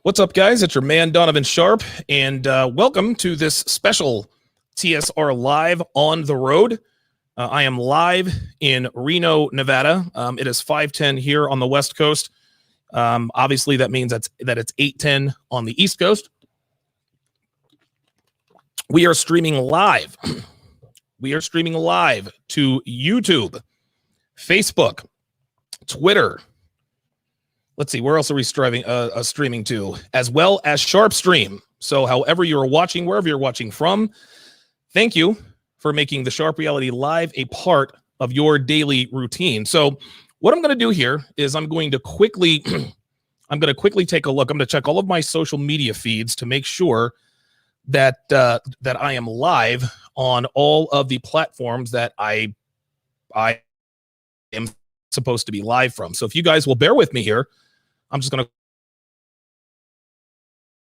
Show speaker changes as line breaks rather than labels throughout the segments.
What's up, guys? It's your man, Donovan Sharpe, and welcome to this special TSR Live on the road. I am live in Reno, Nevada. It is 5:10 here on the West Coast. Obviously, that means that it's 8:10 on the East Coast. We are streaming live. We are streaming live to YouTube, Facebook, Twitter. Let's see, where else are we streaming to? As well as Sharpe Stream. So however you're watching, wherever you're watching from, thank you for making the Sharpe Reality Live a part of your daily routine. So what I'm going to do here is I'm going to quickly take a look. I'm going to check all of my social media feeds to make sure that that I am live on all of the platforms that I am supposed to be live from. So if you guys will bear with me here, I'm just going to.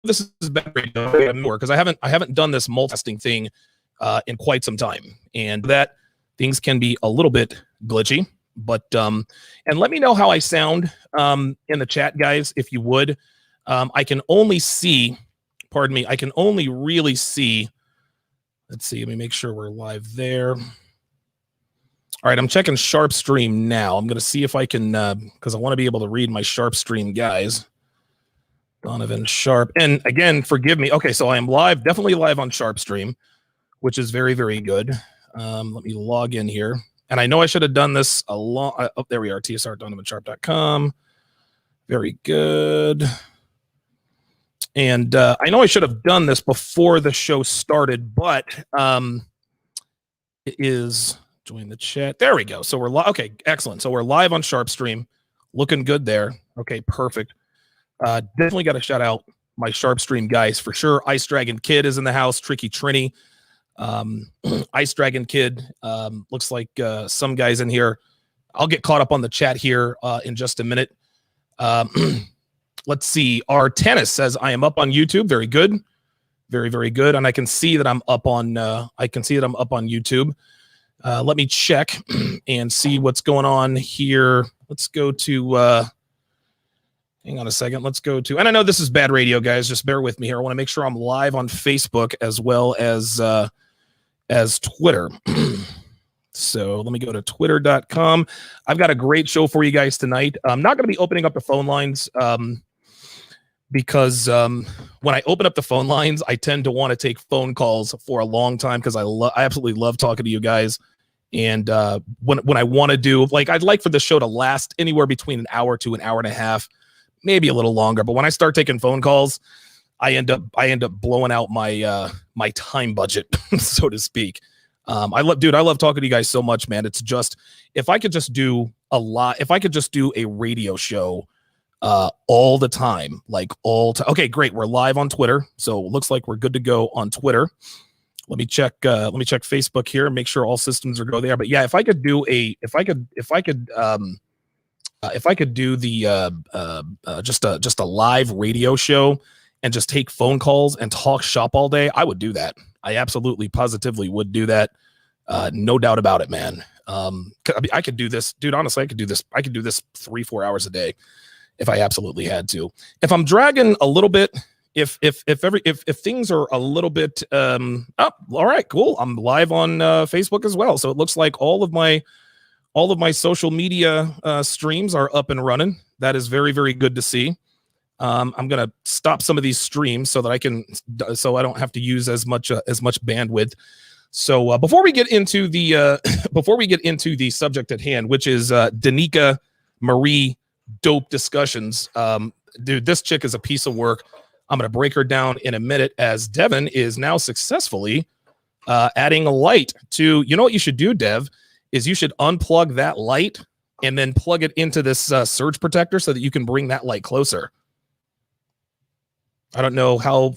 This is bad radio because I haven't done this multitasking thing in quite some time, and that things can be a little bit glitchy. But and let me know how I sound in the chat, guys, if you would. I can only see. Pardon me. I can only really see. Let's see. Let me make sure we're live there. All right, I'm checking Sharpe Stream now. I'm going to see if I can, because I want to be able to read my Sharpe Stream, guys. Donovan Sharpe. And again, forgive me. Okay, so I am live, definitely live on Sharpe Stream, which is very, very good. Let me log in here. And I know I should have done this a long. Oh, there we are, tsr.donovansharpe.com. Very good. And I know I should have done this before the show started, but it is... Join the chat. There we go. So we're live. Okay, excellent. So we're live on Sharpe Stream. Looking good there. Okay, perfect. Definitely got to shout out my Sharpe Stream guys for sure. Ice Dragon Kid is in the house. Tricky Trini. Ice Dragon Kid. Looks like some guys in here. I'll get caught up on the chat here in just a minute. Let's see. Our Tennis says I am up on YouTube. Very good. Very, very good. And I can see that I'm up on YouTube. Let me check and see what's going on here. Let's go to, hang on a second. Let's go to, and I know this is bad radio, guys. Just bear with me here. I want to make sure I'm live on Facebook as well as Twitter. So let me go to twitter.com. I've got a great show for you guys tonight. I'm not going to be opening up the phone lines because when I open up the phone lines, I tend to want to take phone calls for a long time because I absolutely love talking to you guys. And when I want to do, like, I'd like for the show to last anywhere between an hour to an hour and a half, maybe a little longer. But when I start taking phone calls, I end up blowing out my my time budget, so to speak. I love talking to you guys so much, man. It's just, if I could just do a radio show all the time, like okay, great. We're live on Twitter. So it looks like we're good to go on Twitter. Let me check Facebook here and make sure all systems are go there. But yeah, if I could do just a live radio show and just take phone calls and talk shop all day, I would do that. I absolutely positively would do that. No doubt about it, man. I could do this, dude. Honestly, I could do this 3-4 hours a day if I absolutely had to. If I'm dragging a little bit, if things are a little bit all right, cool. I'm live on Facebook as well. So it looks like all of my social media streams are up and running. That is very, very good to see. I'm gonna stop some of these streams so that I don't have to use as much bandwidth. So before we get into the subject at hand, which is Danica Marie dope discussions, dude, this chick is a piece of work. I'm going to break her down in a minute as Devin is now successfully adding a light to, you know what you should do, Dev, is you should unplug that light and then plug it into this surge protector so that you can bring that light closer. I don't know how.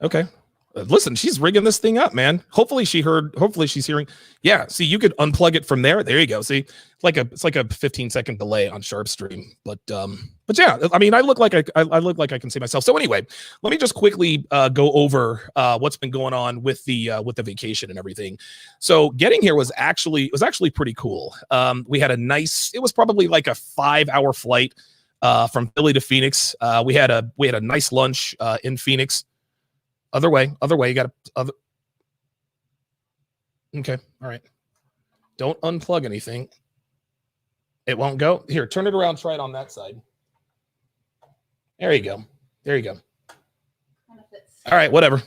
Okay. Listen, she's rigging this thing up, man. Hopefully she's hearing. Yeah, see, you could unplug it from there. There you go. See, it's like a 15-second delay on Sharpe Stream. But yeah, I mean, I look like I can see myself. So anyway, let me just quickly go over what's been going on with the vacation and everything. So getting here was actually pretty cool. We had it was probably like a 5-hour flight. from Philly to Phoenix. We had a nice lunch in Phoenix. Other way. You got other. Okay, all right. Don't unplug anything. It won't go. Here, turn it around. Try it on that side. There you go. All right, whatever.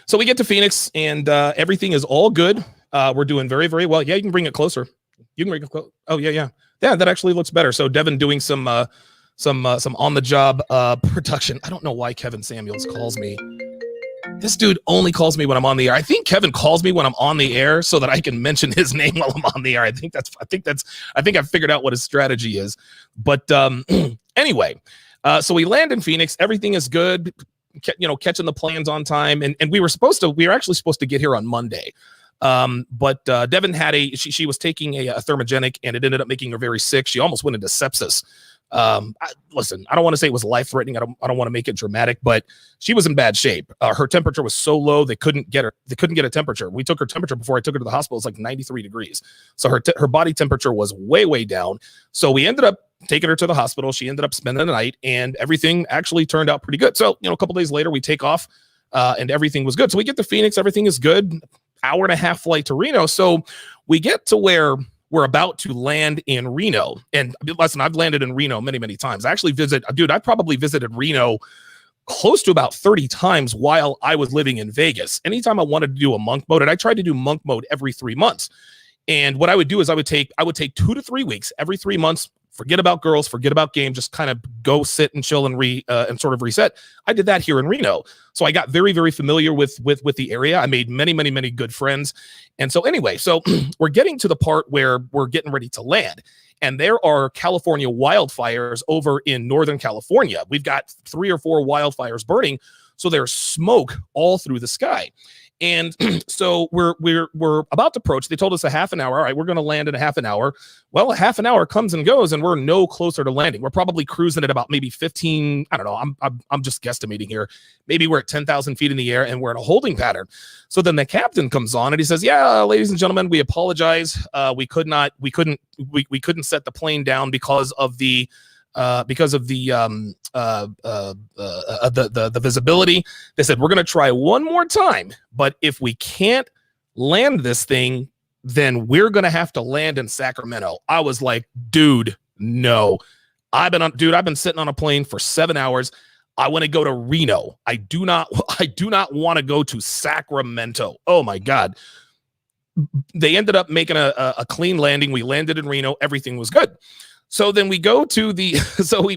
So we get to Phoenix, and everything is all good. We're doing very, very well. Yeah, you can bring it closer. You can bring it close. Oh, yeah. Yeah, that actually looks better. So Devin doing some on the job production. I don't know why Kevin Samuels calls me. This dude only calls me when I'm on the air. I think Kevin calls me when I'm on the air so that I can mention his name while I'm on the air. I think I've figured out what his strategy is. But anyway, so we land in Phoenix. Everything is good. Catching the planes on time, and we were actually supposed to get here on Monday. But Devin had she was taking a thermogenic, and it ended up making her very sick. She almost went into sepsis. Listen, I don't want to say it was life-threatening. I don't want to make it dramatic, but she was in bad shape. Her temperature was so low they couldn't get a temperature. We took her temperature before I took her to the hospital. It's like 93 degrees. So her body temperature was way, way down. So we ended up taking her to the hospital. She ended up spending the night, and everything actually turned out pretty good. So, a couple days later, we take off, and everything was good. So we get to Phoenix, everything is good. Hour and a half flight to Reno. So we get to where we're about to land in Reno. And listen, I've landed in Reno many, many times. I probably visited Reno close to about 30 times while I was living in Vegas. Anytime I wanted to do a monk mode, and I tried to do monk mode every 3 months. And what I would do is I would take 2 to 3 weeks, every 3 months, forget about girls, forget about game, just kind of go sit and chill and sort of reset. I did that here in Reno. So I got very, very familiar with the area. I made many, many, many good friends. And so anyway, so we're getting to the part where we're getting ready to land. And there are California wildfires over in Northern California. We've got 3 or 4 wildfires burning. So there's smoke all through the sky. And so we're about to approach. They told us a half an hour. All right, we're going to land in a half an hour. Well, a half an hour comes and goes, and we're no closer to landing. We're probably cruising at about maybe 15. I don't know. I'm just guesstimating here. Maybe we're at 10,000 feet in the air, and we're in a holding pattern. So then the captain comes on, and he says, "Yeah, ladies and gentlemen, we apologize. We couldn't set the plane down because of the visibility." They said, "We're going to try one more time, but if we can't land this thing, then we're going to have to land in Sacramento." I was like, "Dude, no. I've been sitting on a plane for 7 hours. I want to go to Reno. I do not want to go to Sacramento." Oh my God. They ended up making a clean landing. We landed in Reno. Everything was good. So then we go to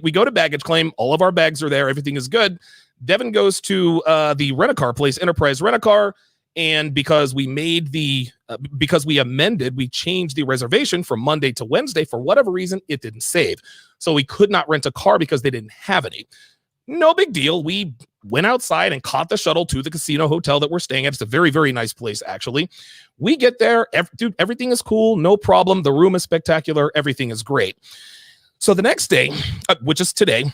we go to baggage claim. All of our bags are there. Everything is good. Devin goes to the rent-a-car place, Enterprise Rent-A-Car, and because we changed the reservation from Monday to Wednesday, for whatever reason, it didn't save. So we could not rent a car because they didn't have any. No big deal. We went outside and caught the shuttle to the casino hotel that we're staying at. It's a very, very nice place, actually. We get there. Everything is cool. No problem. The room is spectacular. Everything is great. So the next day, which is today,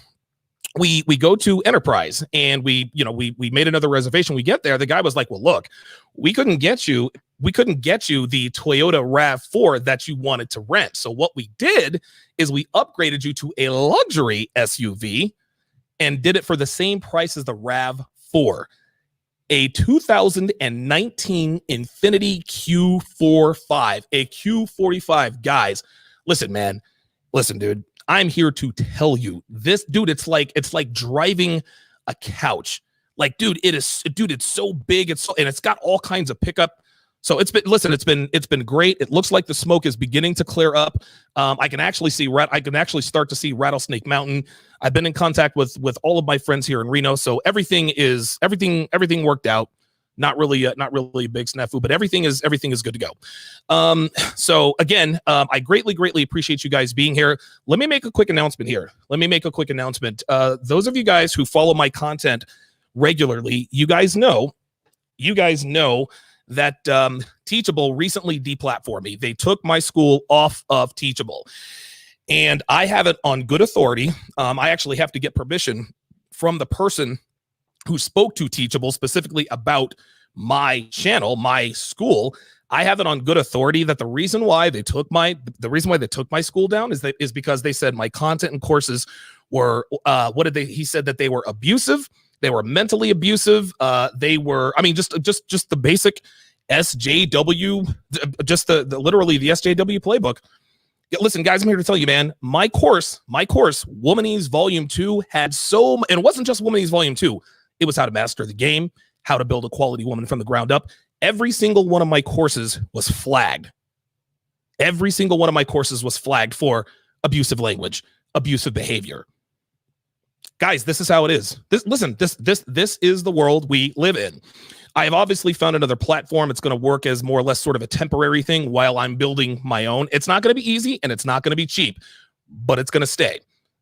we go to Enterprise, and we made another reservation. We get there. The guy was like, "Well, look, we couldn't get you the Toyota RAV4 that you wanted to rent. So what we did is we upgraded you to a luxury SUV and did it for the same price as the RAV4, a 2019 Infiniti Q45, a Q45. Guys, listen, dude. I'm here to tell you this, dude. It's like driving a couch. Like, dude, it's so big. And it's got all kinds of pickup. So it's been great. It looks like the smoke is beginning to clear up. I can actually start to see Rattlesnake Mountain. I've been in contact with all of my friends here in Reno. So everything worked out. Not really a big snafu, but everything is good to go. So again, I greatly appreciate you guys being here. Let me make a quick announcement here. Those of you guys who follow my content regularly, you guys know that Teachable recently deplatformed me. They took my school off of Teachable, and I have it on good authority. I actually have to get permission from the person who spoke to Teachable specifically about my channel, my school. I have it on good authority that the reason why they took my school down is because they said my content and courses were, he said that they were abusive. They were mentally abusive. They were, I mean, just the basic SJW, just the literally the SJW playbook. Listen, guys, I'm here to tell you, man, my course, Womanese Volume 2 and it wasn't just Womanese Volume 2. It was how to master the game, how to build a quality woman from the ground up. Every single one of my courses was flagged. Every single one of my courses was flagged for abusive language, abusive behavior. Guys, this is how it is. This is the world we live in. I have obviously found another platform. It's going to work as more or less sort of a temporary thing while I'm building my own. It's not going to be easy and it's not going to be cheap, but it's going to stay.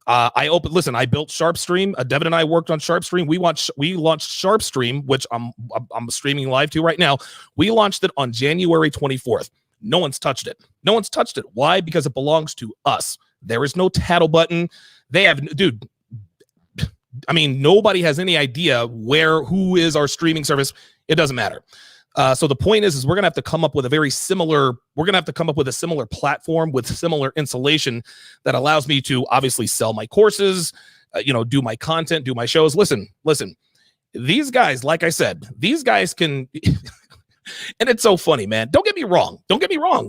I built Sharpe Stream. Devin and I worked on Sharpe Stream. We launched Sharpe Stream, which I'm streaming live to right now. We launched it on January 24th. No one's touched it. No one's touched it. Why? Because it belongs to us. There is no tattle button. Nobody has any idea who is our streaming service. It doesn't matter. So the point is we're going to have to come up with a similar platform with similar insulation that allows me to obviously sell my courses, do my content, do my shows. Listen, these guys, like I said, these guys can, and it's so funny, man. Don't get me wrong.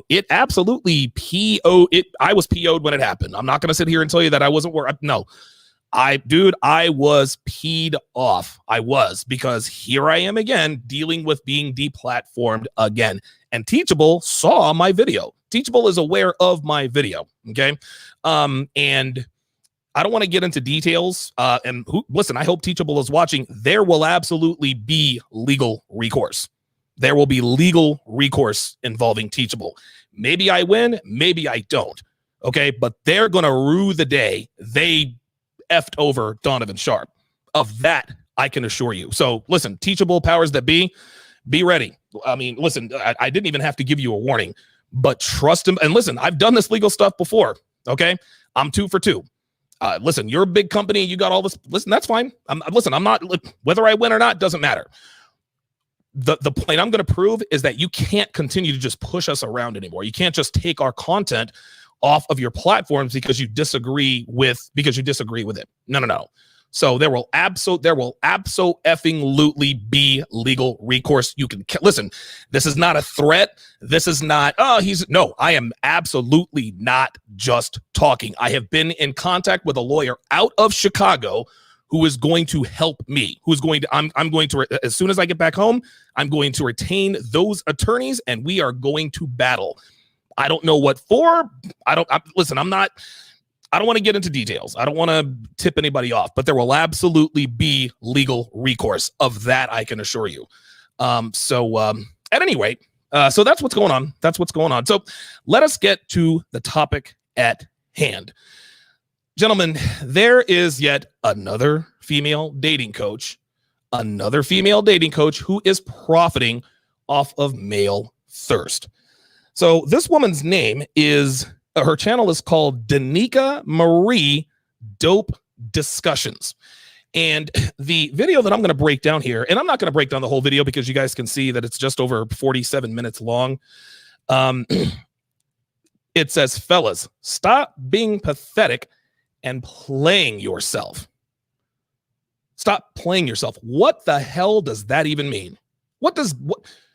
It absolutely I was PO'd when it happened. I'm not going to sit here and tell you that I wasn't no. I was peed off. I was, because here I am again dealing with being deplatformed again. And Teachable saw my video. Teachable is aware of my video. Okay. And I don't want to get into details. Listen, I hope Teachable is watching. There will absolutely be legal recourse. There will be legal recourse involving Teachable. Maybe I win, maybe I don't. Okay. But they're going to rue the day they effed over Donovan Sharpe. Of that, I can assure you. So listen, Teachable, powers that be ready. I mean, listen, I didn't even have to give you a warning, but trust him. And listen, I've done this legal stuff before. Okay. I'm 2 for 2. Listen, you're a big company. You got all this. Listen, that's fine. I'm not, whether I win or not, doesn't matter. The point I'm going to prove is that you can't continue to just push us around anymore. You can't just take our content off of your platforms because you disagree with it. No. So there will absolutely be legal recourse. You can listen. This is not a threat. This is not. I am absolutely not just talking. I have been in contact with a lawyer out of Chicago who is going to help me. I'm going to, as soon as I get back home, I'm going to retain those attorneys and we are going to battle. I don't know what for. I don't want to get into details. I don't want to tip anybody off, but there will absolutely be legal recourse. Of that, I can assure you. At any rate, so that's what's going on. So let us get to the topic at hand. Gentlemen, there is yet another female dating coach who is profiting off of male thirst. So this woman's name her channel is called Danica Marie Dope Discussions. And the video that I'm going to break down here, and I'm not going to break down the whole video because you guys can see that it's just over 47 minutes long. It says, fellas, stop being pathetic and playing yourself. Stop playing yourself. What the hell does that even mean?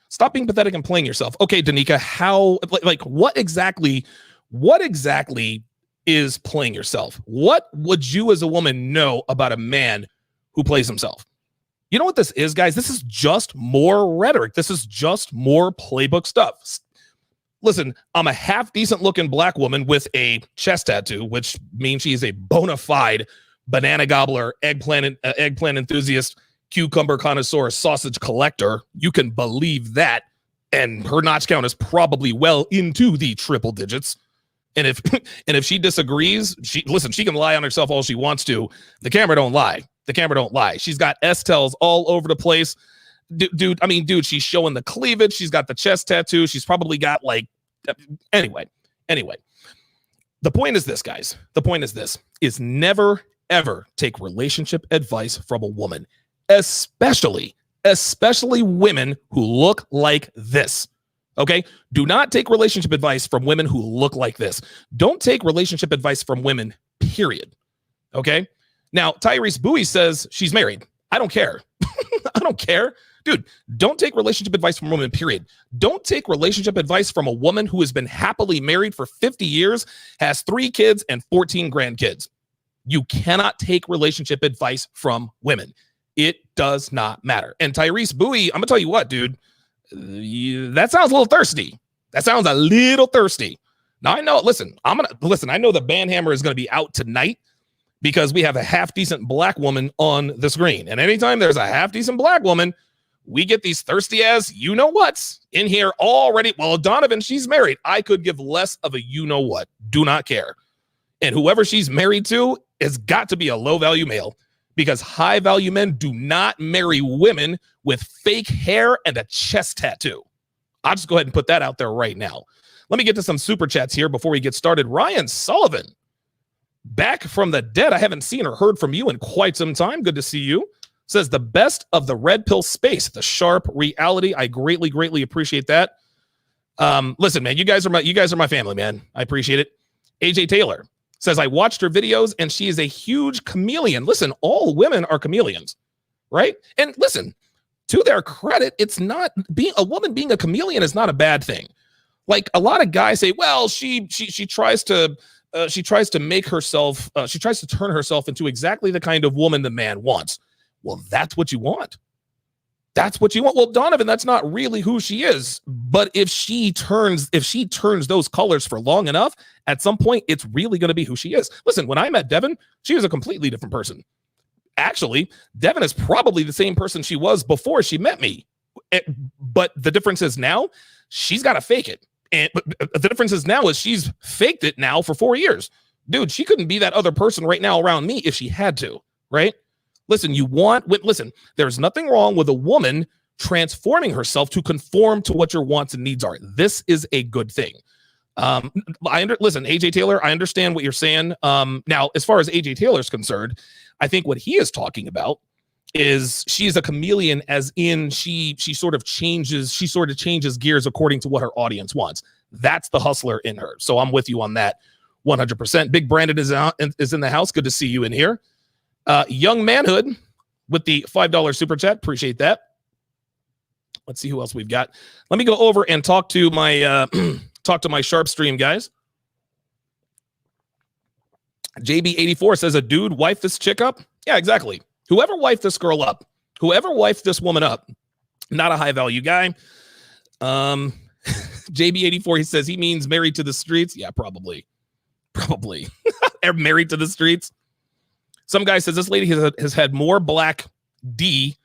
Stop being pathetic and playing yourself. Okay, Danica, what exactly is playing yourself? What would you as a woman know about a man who plays himself? You know what this is, guys? This is just more rhetoric. This is just more playbook stuff. Listen, I'm a half decent looking black woman with a chest tattoo, which means she is a bona fide banana gobbler, eggplant enthusiast, cucumber connoisseur, sausage collector. You can believe that. And her notch count is probably well into the triple digits. And if she disagrees, she can lie on herself all she wants to. The camera don't lie. She's got S-tells all over the place. Dude, she's showing the cleavage. She's got the chest tattoo. She's probably got anyway. The point is this, guys. The point is this, is never, ever take relationship advice from a woman, especially women who look like this. Okay. Do not take relationship advice from women who look like this. Don't take relationship advice from women, period. Okay. Now, Tyrese Bowie says she's married. I don't care. I don't care. Dude, don't take relationship advice from a woman, period. Don't take relationship advice from a woman who has been happily married for 50 years, has 3 kids and 14 grandkids. You cannot take relationship advice from women. It does not matter. And Tyrese Bowie, I'm going to tell you what, dude, that sounds a little thirsty. That sounds a little thirsty. Now, I know, I know the Banhammer is going to be out tonight because we have a half-decent black woman on the screen. And anytime there's a half-decent black woman, we get these thirsty-ass you-know-whats in here already. Well, Donovan, she's married. I could give less of a you-know-what. Do not care. And whoever she's married to has got to be a low-value male because high-value men do not marry women with fake hair and a chest tattoo. I'll just go ahead and put that out there right now. Let me get to some super chats here before we get started. Ryan Sullivan, back from the dead. I haven't seen or heard from you in quite some time. Good to see you. Says the best of the red pill space, the Sharpe reality. I greatly appreciate that. Listen, man, you guys are my family, man. I appreciate it. AJ Taylor says I watched her videos and she is a huge chameleon. Listen, all women are chameleons, right? And listen, to their credit, it's not being a woman being a chameleon is not a bad thing. Like a lot of guys say, well, she tries to make herself, she tries to turn herself into exactly the kind of woman the man wants. Well, that's what you want. That's what you want. Well, Donovan, that's not really who she is. But if she turns those colors for long enough, at some point, it's really going to be who she is. Listen, when I met Devin, she was a completely different person. Actually, Devin is probably the same person she was before she met me. But the difference is now she's got to fake it. And the difference is now is she's faked it now for 4 years. Dude, she couldn't be that other person right now around me if she had to, right? Listen, there's nothing wrong with a woman transforming herself to conform to what your wants and needs are. This is a good thing. Listen, AJ Taylor, I understand what you're saying. Now, as far as AJ Taylor's concerned, I think what he is talking about is she's a chameleon, as in she sort of changes gears according to what her audience wants. That's the hustler in her. So I'm with you on that 100%. Big Brandon is in the house. Good to see you in here. Young Manhood with the $5 super chat. Appreciate that. Let's see who else we've got. Let me go over and talk to my Sharpe stream, guys. JB84 says a dude wife this chick up. Yeah, exactly. Whoever wifed this girl up, whoever wifed this woman up, not a high value guy. JB84, he says he means married to the streets. Yeah, probably. Married to the streets. Some guy says this lady has had more black D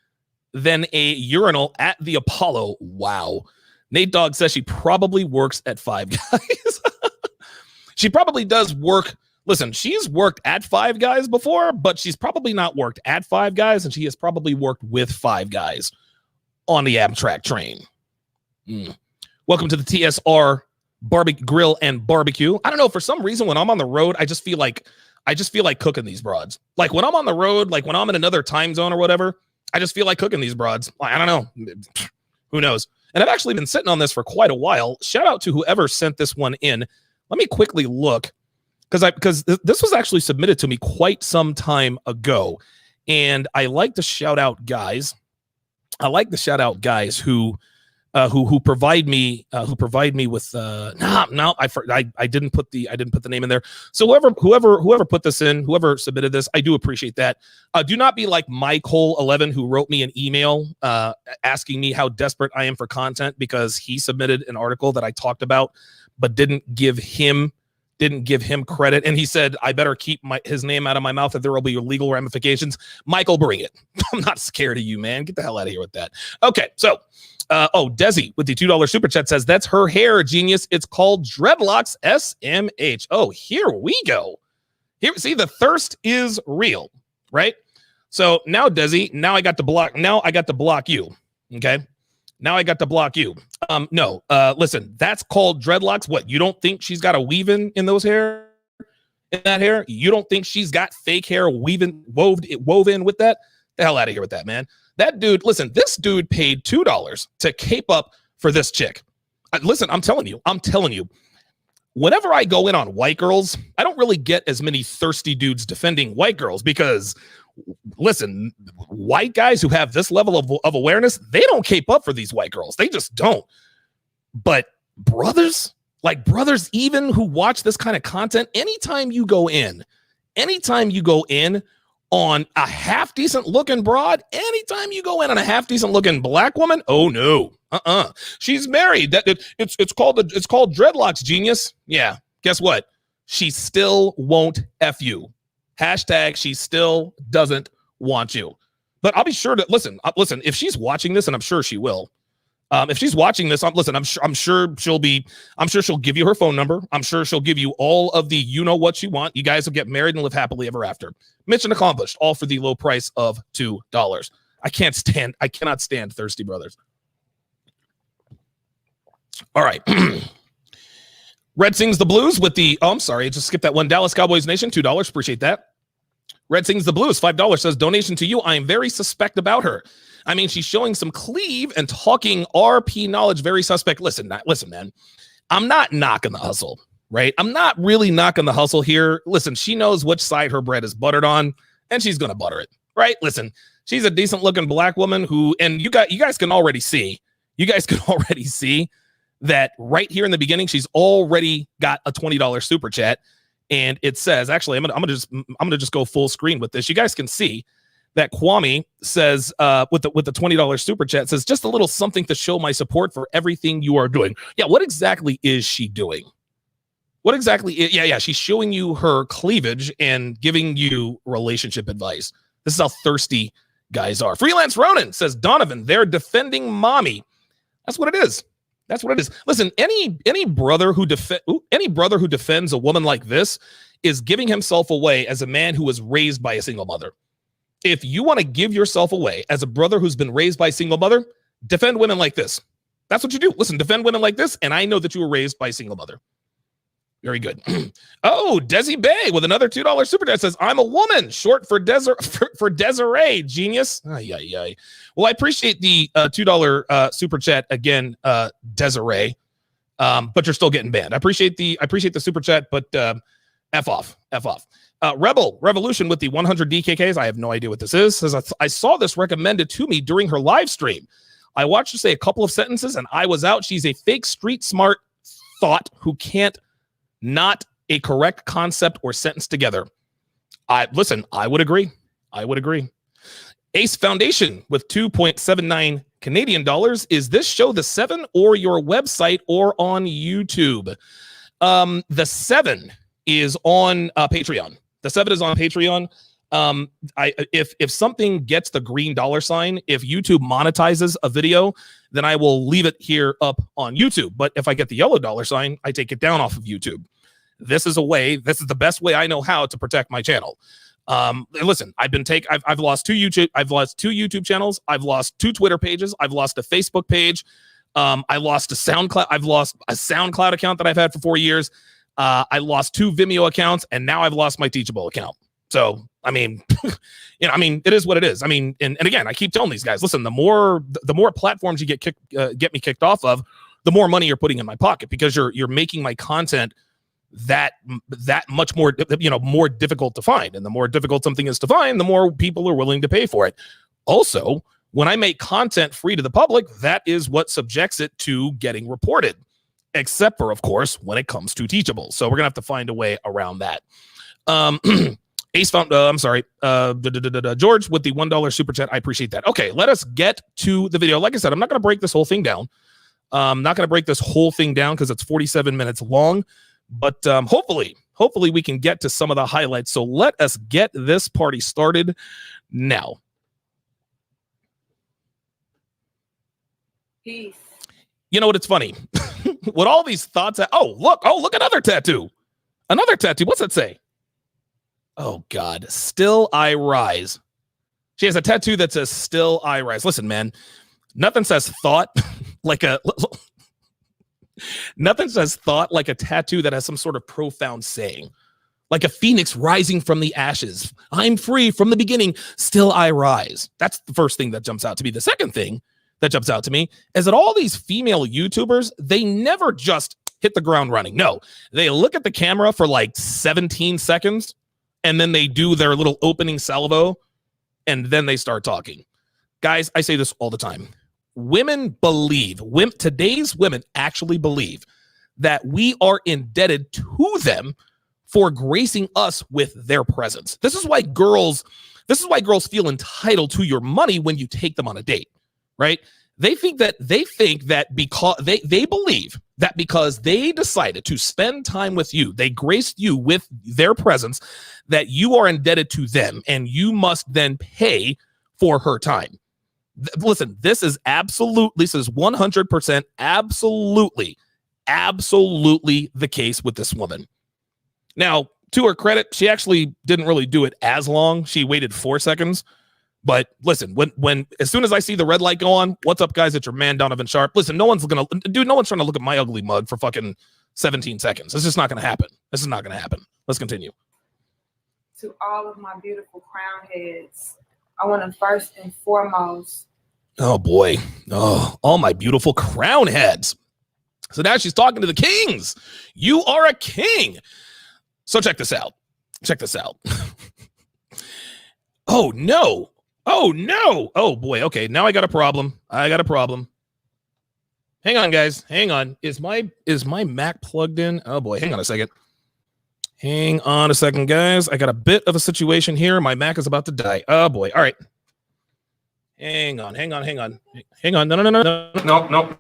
than a urinal at the Apollo. Wow. Nate Dogg says she probably works at Five Guys. She probably does work. Listen, she's worked at Five Guys before, but she's probably not worked at Five Guys, and she has probably worked with Five Guys on the Amtrak train. Welcome to the TSR Grill and Barbecue. I don't know, for some reason, when I'm on the road, I just feel like cooking these broads. Like when I'm on the road, like when I'm in another time zone or whatever, I just feel like cooking these broads. I don't know. Who knows? And I've actually been sitting on this for quite a while. Shout out to whoever sent this one in. Let me quickly look, because this was actually submitted to me quite some time ago. And I like to shout out guys. Who provide me with I didn't put the name in there. So whoever put this in, whoever submitted this, I do appreciate that. Do not be like Michael11, who wrote me an email asking me how desperate I am for content because he submitted an article that I talked about but didn't give him credit, and he said I better keep his name out of my mouth, that there will be legal ramifications. Michael, bring it. I'm not scared of you, man. Get the hell out of here with that. Okay, so Desi with the $2 super chat says that's her hair, genius. It's called dreadlocks, SMH. Oh, here we go. Here, see, the thirst is real, right? So now, Desi, now I got to block you. Okay, now I got to block you. No, listen, that's called dreadlocks. What, you don't think she's got a weave in those hair? In that hair? You don't think she's got fake hair wove in with that? The hell out of here with that, man. That dude, listen, this dude paid $2 to cape up for this chick. Listen, I'm telling you, whenever I go in on white girls, I don't really get as many thirsty dudes defending white girls because, listen, white guys who have this level of awareness, they don't cape up for these white girls. They just don't. But brothers, like brothers even who watch this kind of content, anytime you go in on a half decent looking broad, anytime you go in on a half decent looking black woman, oh no, she's married. It's called dreadlocks, genius. Yeah, guess what? She still won't F you. Hashtag she still doesn't want you. But I'll be sure to listen. If she's watching this, and I'm sure she will. If she's watching this, I'm sure she'll give you her phone number. I'm sure she'll give you all of the what you want. You guys will get married and live happily ever after. Mission accomplished, all for the low price of $2. I cannot stand thirsty brothers. All right. Red Sings the Blues with the, I'm sorry, just skipped that one. Dallas Cowboys Nation, $2. Appreciate that. Red Sings the Blues, $5 says donation to you. I am very suspect about her. I mean, she's showing some cleave and talking RP knowledge, very suspect. Listen, man, I'm not knocking the hustle, right? I'm not really knocking the hustle here. Listen, she knows which side her bread is buttered on, and she's going to butter it, right? Listen, she's a decent looking black woman who, and you guys can already see that right here in the beginning, she's already got a $20 super chat. And it says, actually, I'm gonna just go full screen with this. You guys can see that Kwame says with the $20 super chat says just a little something to show my support for everything you are doing. Yeah, what exactly is she doing? What exactly? Yeah, she's showing you her cleavage and giving you relationship advice. This is how thirsty guys are. Freelance Ronan says Donovan, they're defending mommy. That's what it is. That's what it is. Listen, any brother who defends a woman like this is giving himself away as a man who was raised by a single mother. If you want to give yourself away as a brother who's been raised by a single mother, defend women like this. That's what you do. Listen, defend women like this, and I know that you were raised by a single mother. Very good. Oh, Desi Bay with another $2 super chat says, I'm a woman, short for Desiree, genius. Ay. Well, I appreciate the $2 super chat again, Desiree, but you're still getting banned. I appreciate the super chat, but F off. Revolution with the 100 DKKs. I have no idea what this is. Says, I saw this recommended to me during her live stream. I watched her say a couple of sentences and I was out. She's a fake street smart thought who can't not a correct concept or sentence together. I would agree. Ace Foundation with 2.79 Canadian dollars. Is this show the 7 or your website or on YouTube? The 7 is on Patreon. The 7 is on Patreon. If something gets the green $sign, if YouTube monetizes a video, then I will leave it here up on YouTube. But if I get the yellow $sign, I take it down off of YouTube. This is the best way I know how to protect my channel. Listen, I've lost two YouTube channels. I've lost 2 Twitter pages. I've lost a Facebook page. I lost a SoundCloud. I've lost a SoundCloud account that I've had for 4 years. I lost 2 Vimeo accounts, and now I've lost my Teachable account. So, I mean, it is what it is. I mean, and again, I keep telling these guys, listen, the more platforms you get me kicked off of, the more money you're putting in my pocket, because you're making my content that much more, more difficult to find. And the more difficult something is to find, the more people are willing to pay for it. Also, when I make content free to the public, that is what subjects it to getting reported, except for, of course, when it comes to Teachable. So we're gonna have to find a way around that. Ace found, George with the $1 super chat. I appreciate that. Okay, let us get to the video. Like I said, I'm not going to break this whole thing down. Because it's 47 minutes long. But hopefully we can get to some of the highlights. So let us get this party started now.
Peace.
You know what? It's funny. With all these thoughts. Look, another tattoo. Another tattoo. What's that say? Oh, God. Still I rise. She has a tattoo that says still I rise. Listen, man, nothing says thought like a tattoo that has some sort of profound saying. Like a phoenix rising from the ashes. I'm free from the beginning. Still I rise. That's the first thing that jumps out to me. The second thing that jumps out to me is that all these female YouTubers, they never just hit the ground running. No, they look at the camera for like 17 seconds and then they do their little opening salvo and then they start talking. Guys, I say this all the time. Today's women actually believe that we are indebted to them for gracing us with their presence. This is why girls feel entitled to your money when you take them on a date, right? They think that because they believe that because they decided to spend time with you, they graced you with their presence, that you are indebted to them and you must then pay for her time. Listen, this is 100% absolutely the case with this woman. Now, to her credit, she actually didn't really do it as long. She waited 4 seconds. But listen, when as soon as I see the red light go on, what's up, guys? It's your man, Donovan Sharpe. Listen, no one's trying to look at my ugly mug for fucking 17 seconds. It's just not going to happen. This is not going to happen. Let's continue.
To all of my beautiful crown heads, I want to first and foremost.
Oh, boy. Oh, all my beautiful crown heads. So now she's talking to the kings. You are a king. So check this out. Oh, no. Oh, boy. Okay, now I got a problem. Hang on, guys. Hang on. Is my Mac plugged in? Oh, boy. Hang on a second. Guys. I got a bit of a situation here. My Mac is about to die. Oh, boy. All right. Hang on. No.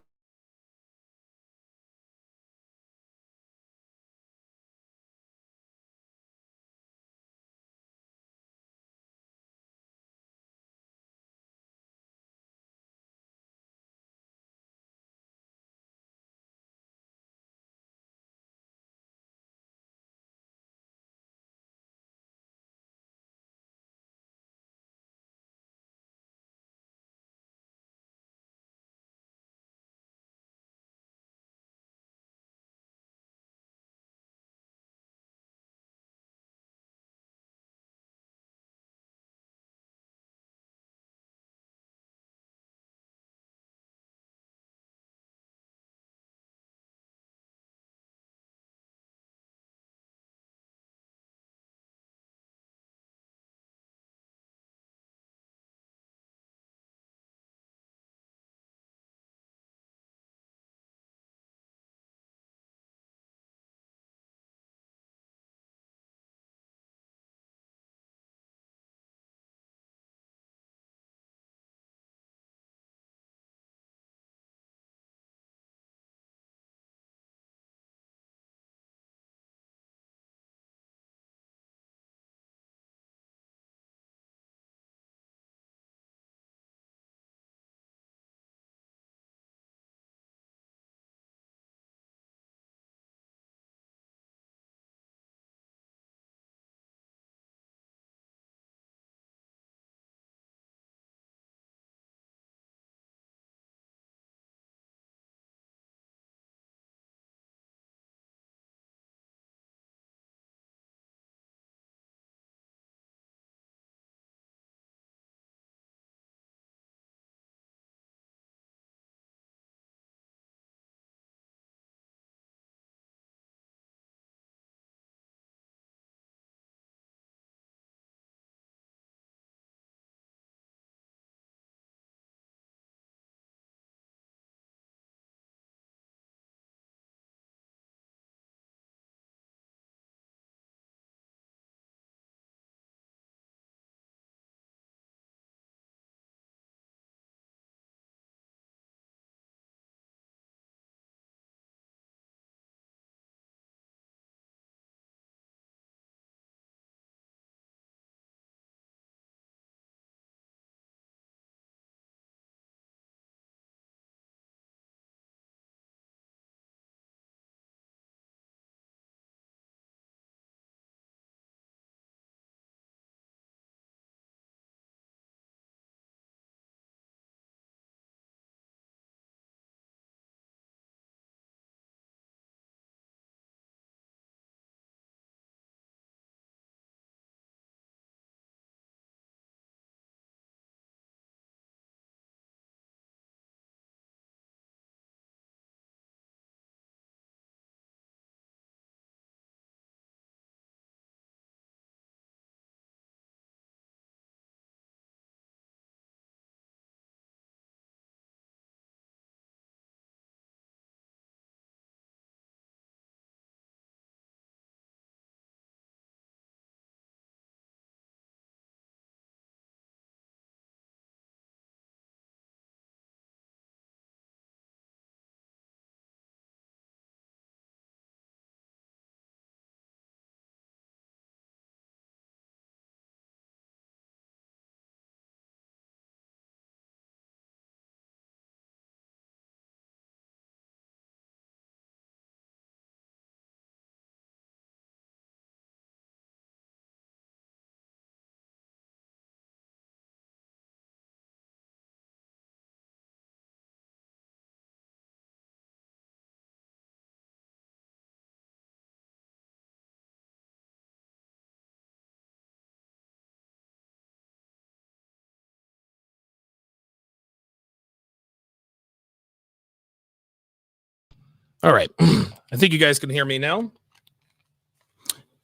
All right. I think you guys can hear me now.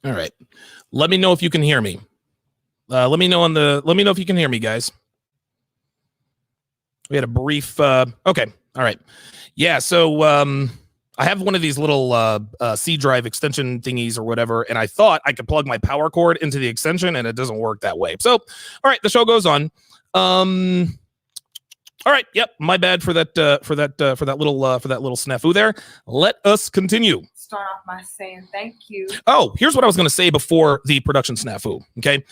All right. Let me know if you can hear me. Let me know if you can hear me, guys. We had a brief okay. All right. Yeah, so I have one of these little C drive extension thingies or whatever, and I thought I could plug my power cord into the extension, and it doesn't work that way. So, all right, the show goes on. All right, yep, my bad for that little snafu there. Let us continue.
Start off by saying thank you.
Oh, here's what I was going to say before the production snafu. Okay,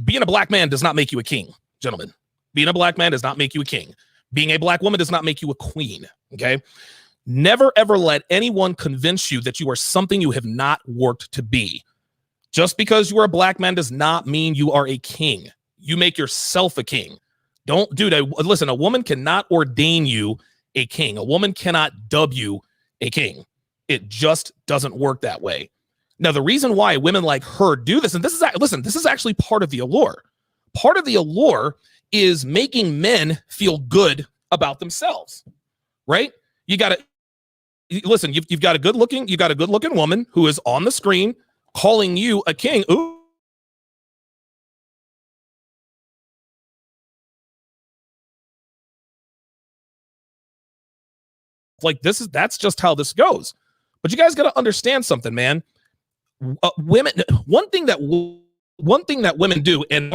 being a black man does not make you a king, gentlemen. Being a black man does not make you a king. Being a black woman does not make you a queen. Okay, never ever let anyone convince you that you are something you have not worked to be. Just because you are a black man does not mean you are a king. You make yourself a king. Don't do that. Listen, a woman cannot ordain you a king. A woman cannot dub you a king. It just doesn't work that way. Now, the reason why women like her do this, and this is actually part of the allure. Part of the allure is making men feel good about themselves, right? You got to listen. You've got a good looking woman who is on the screen calling you a king. Ooh. Like that's just how this goes. But you guys got to understand something, man. Women, one thing that women do, and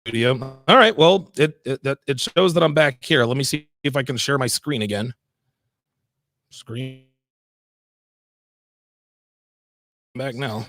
video. All right. Well, it shows that I'm back here. Let me see if I can share my screen again. Screen back now.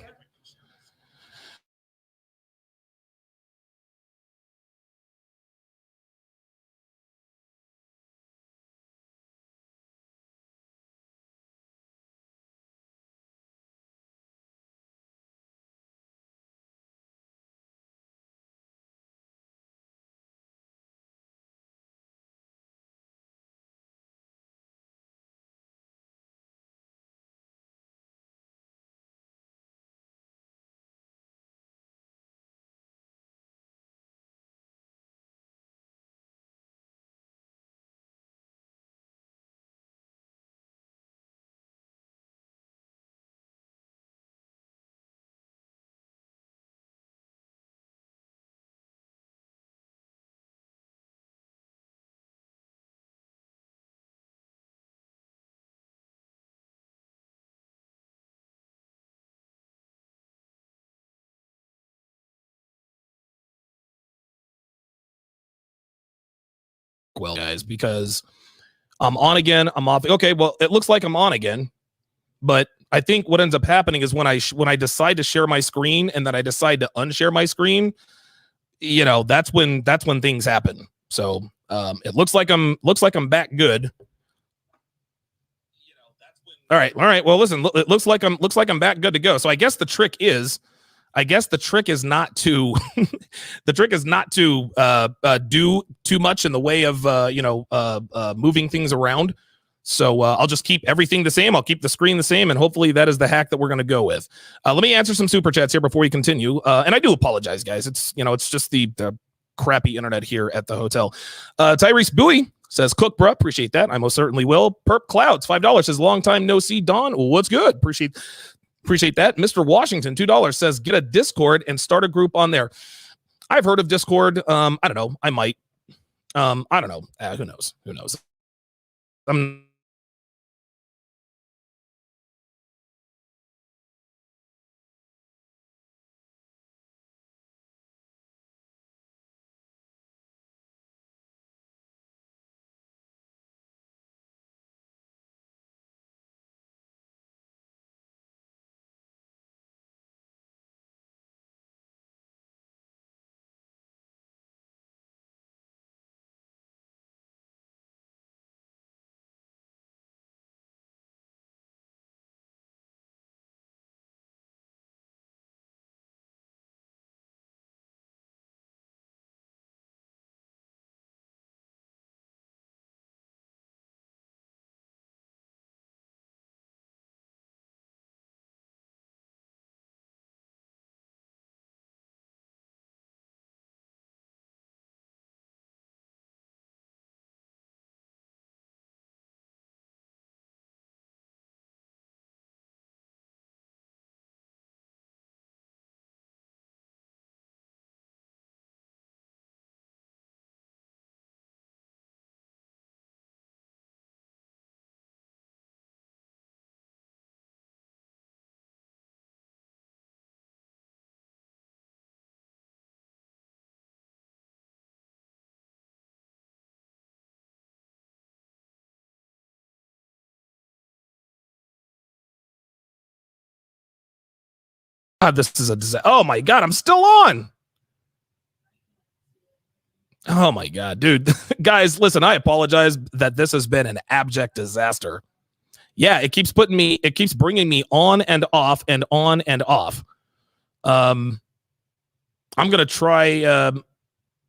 Well, guys, because I'm on again, I'm off. Okay, well, it looks like I'm on again, but I think what ends up happening is when I decide to share my screen and then I decide to unshare my screen, you know, that's when things happen. So it looks like I'm back good. All right. Well, listen, it looks like I'm back good to go. So I guess the trick is I guess the trick is not to do too much in the way of moving things around. So I'll just keep everything the same. I'll keep the screen the same, and hopefully that is the hack that we're going to go with. Let me answer some super chats here before we continue. And I do apologize, guys. It's just the crappy internet here at the hotel. Tyrese Bowie says, "Cook, bruh. Appreciate that. I most certainly will." Perp Clouds, $5 says, "Long time no see, Don. What's good? Appreciate that." Mr. Washington, $2 says, "Get a Discord and start a group on there." I've heard of Discord. I don't know. I might. I don't know. Who knows? This is a disaster. Oh my God, I'm still on. Oh my God, dude. Guys, listen, I apologize that this has been an abject disaster. Yeah, it keeps bringing me on and off and on and off. I'm going to try,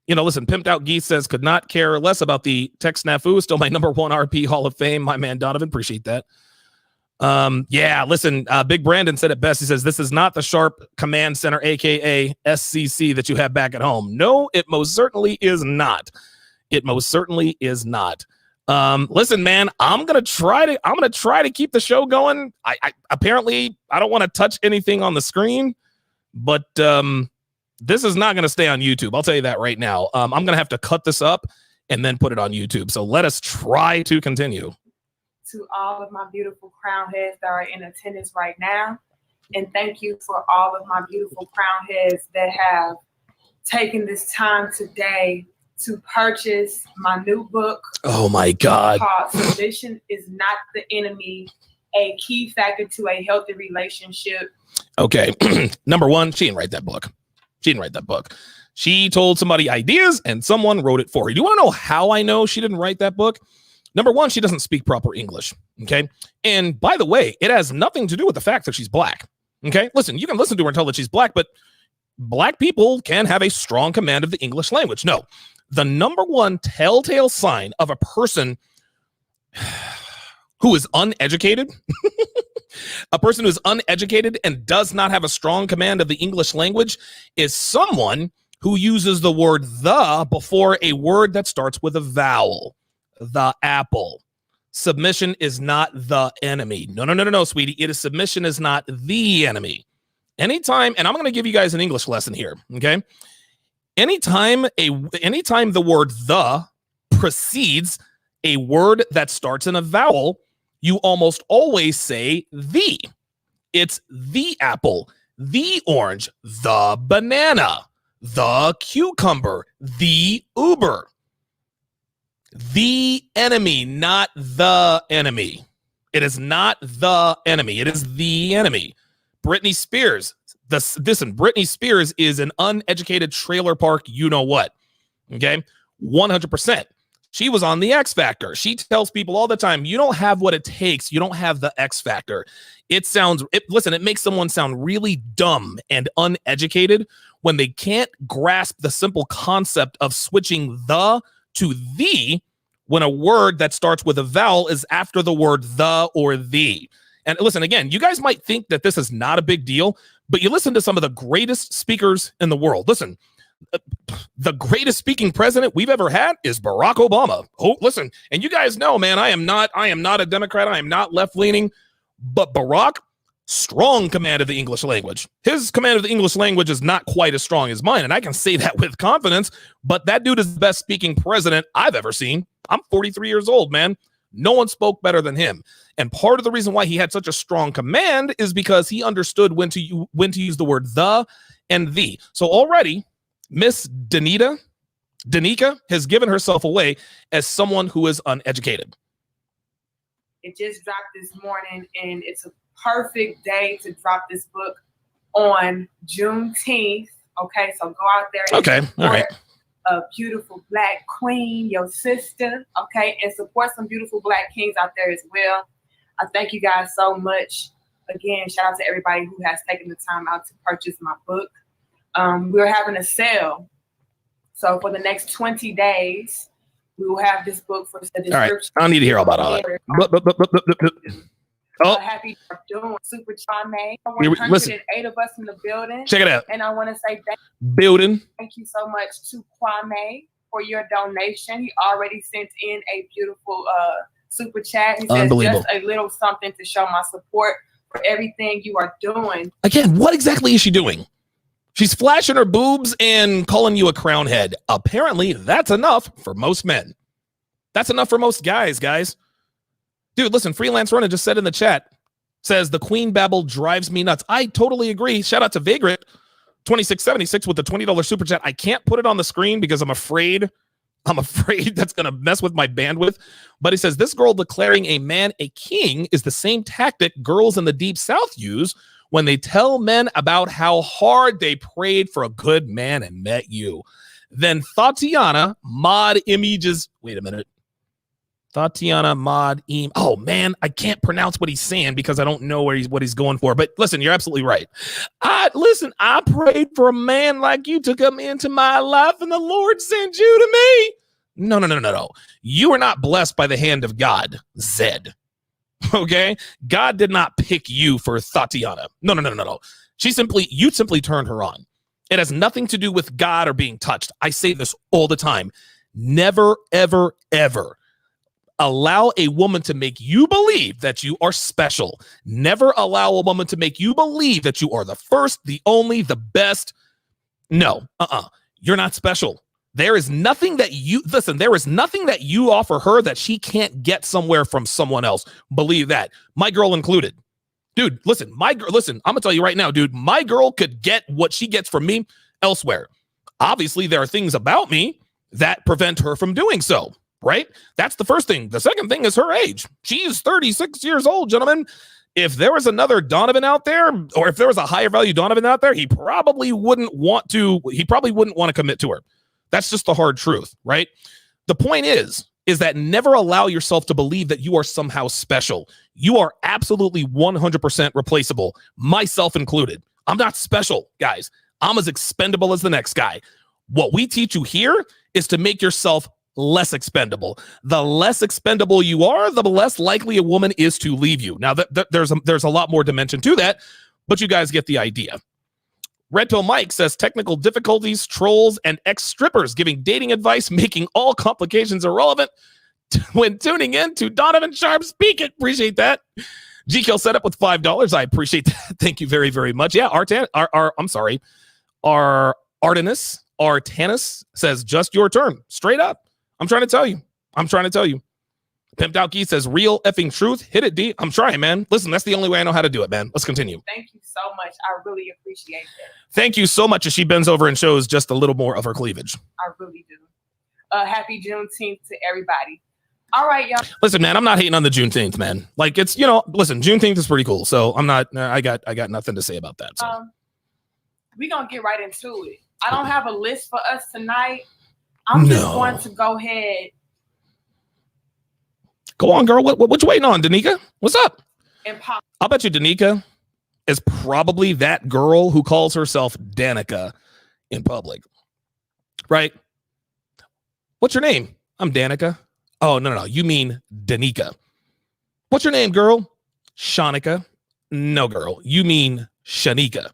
listen, Pimped Out Geese says, "Could not care less about the tech snafu. Still my number one RP Hall of Fame." My man, Donovan, appreciate that. Yeah, listen, Big Brandon said it best. He says, "This is not the Sharpe Command Center, aka SCC, that you have back at home." No, it most certainly is not. Listen, man, I'm gonna try to keep the show going. I apparently I don't want to touch anything on the screen, but this is not gonna stay on YouTube. I'll tell you that right now. I'm gonna have to cut this up and then put it on YouTube. So let us try to continue.
To all of my beautiful crown heads that are in attendance right now. And thank you for all of my beautiful crown heads that have taken this time today to purchase my new book.
Oh my God.
Called "Submission is Not the Enemy, a Key Factor to a Healthy Relationship."
Okay. Number one, she didn't write that book. She told somebody ideas and someone wrote it for her. Do you want to know how I know she didn't write that book? Number one, she doesn't speak proper English, okay? And by the way, it has nothing to do with the fact that she's black, okay? Listen, you can listen to her and tell that she's black, but black people can have a strong command of the English language. No, the number one telltale sign of a person who is uneducated, a person who is uneducated and does not have a strong command of the English language is someone who uses the word "the" before a word that starts with a vowel. The apple. Submission is not the enemy. No, sweetie. It is submission is not the enemy. Anytime, and I'm going to give you guys an English lesson here, okay? Anytime the word "the" precedes a word that starts in a vowel, you almost always say "the." It's the apple, the orange, the banana, the cucumber, the Uber. The enemy, not the enemy. It is not the enemy. It is the enemy. Britney Spears. Britney Spears is an uneducated trailer park you-know-what. Okay? 100%. She was on the X Factor. She tells people all the time, you don't have what it takes. You don't have the X Factor. Listen, it makes someone sound really dumb and uneducated when they can't grasp the simple concept of switching the to the when a word that starts with a vowel is after the word the or the. And listen, again, you guys might think that this is not a big deal, but you listen to some of the greatest speakers in the world. Listen, the greatest speaking president we've ever had is Barack Obama. Oh, listen, and you guys know, man, I am not a Democrat. I am not left-leaning, but Barack, strong command of the English language. His command of the English language is not quite as strong as mine, and I can say that with confidence, but that dude is the best speaking president I've ever seen. I'm 43 years old, man. No one spoke better than him. And part of the reason why he had such a strong command is because he understood when to use the word the and the. So already, Miss Danica has given herself away as someone who is uneducated.
It just dropped this morning, and it's a perfect day to drop this book on Juneteenth. Okay, so go out there and support a beautiful Black queen, your sister, okay, and support some beautiful Black kings out there as well. I thank you guys so much. Again, shout out to everybody who has taken the time out to purchase my book. We're having a sale. So for the next 20 days, we will have this book for the description.
All right, I don't need to hear about all that.
Oh, happy doing Super Charme. 108 of us in the building.
Check it out.
And I want to say thank you so much to Kwame for your donation. He already sent in a beautiful super chat. He says just a little something to show my support for everything you are doing.
Again, what exactly is she doing? She's flashing her boobs and calling you a crown head. Apparently, that's enough for most men. That's enough for most guys. Dude, listen, Freelance Runner just said in the chat, says the Queen Babble drives me nuts. I totally agree. Shout out to Vagrant 2676 with the $20 super chat. I can't put it on the screen because I'm afraid that's going to mess with my bandwidth. But he says this girl declaring a man a king is the same tactic girls in the Deep South use when they tell men about how hard they prayed for a good man and met you. Then Tatiana mod images. Wait a minute. Tatiana mod im. Oh man, I can't pronounce what he's saying because I don't know what he's going for. But listen, you're absolutely right. I prayed for a man like you to come into my life, and the Lord sent you to me. No. You are not blessed by the hand of God, Zed. Okay, God did not pick you for Tatiana. No. You simply turned her on. It has nothing to do with God or being touched. I say this all the time. Never, ever, ever allow a woman to make you believe that you are special. Never allow a woman to make you believe that you are the first, the only, the best. No, you're not special. There is nothing that you offer her that she can't get somewhere from someone else. Believe that. My girl included. Dude, listen, I'm gonna tell you right now, dude, my girl could get what she gets from me elsewhere. Obviously, there are things about me that prevent her from doing so. Right? That's the first thing. The second thing is her age. She is 36 years old, gentlemen. If there was another Donovan out there, or if there was a higher value Donovan out there, he probably wouldn't want to commit to her. That's just the hard truth, right? The point is that never allow yourself to believe that you are somehow special. You are absolutely 100% replaceable, myself included. I'm not special, guys. I'm as expendable as the next guy. What we teach you here is to make yourself less expendable. The less expendable you are, the less likely a woman is to leave you. Now, there's a lot more dimension to that, but you guys get the idea. Red Pill Mike says technical difficulties, trolls, and ex-strippers giving dating advice, making all complications irrelevant when tuning in to Donovan Sharpe Speak It. Appreciate that. GKill set up with $5. I appreciate that. Thank you very, very much. Yeah, Artanis says just your turn. Straight up. I'm trying to tell you. Pimped Out Geese says real effing truth. Hit it, D. I'm trying, man. Listen, that's the only way I know how to do it, man. Let's continue.
Thank you so much. I really appreciate that.
Thank you so much as she bends over and shows just a little more of her cleavage.
I really do. Happy Juneteenth to everybody. All right, y'all.
Listen, man, I'm not hating on the Juneteenth, man. Like it's, listen, Juneteenth is pretty cool. So I'm not, I got nothing to say about that. So.
We're going to get right into it. I don't have a list for us tonight. I'm just going to go ahead.
Go on, girl. What you waiting on, Danica? What's up? I'll bet you Danica is probably that girl who calls herself Danica in public, right? What's your name? I'm Danica. Oh, no. You mean Danica. What's your name, girl? Shanika. No, girl. You mean Shanika.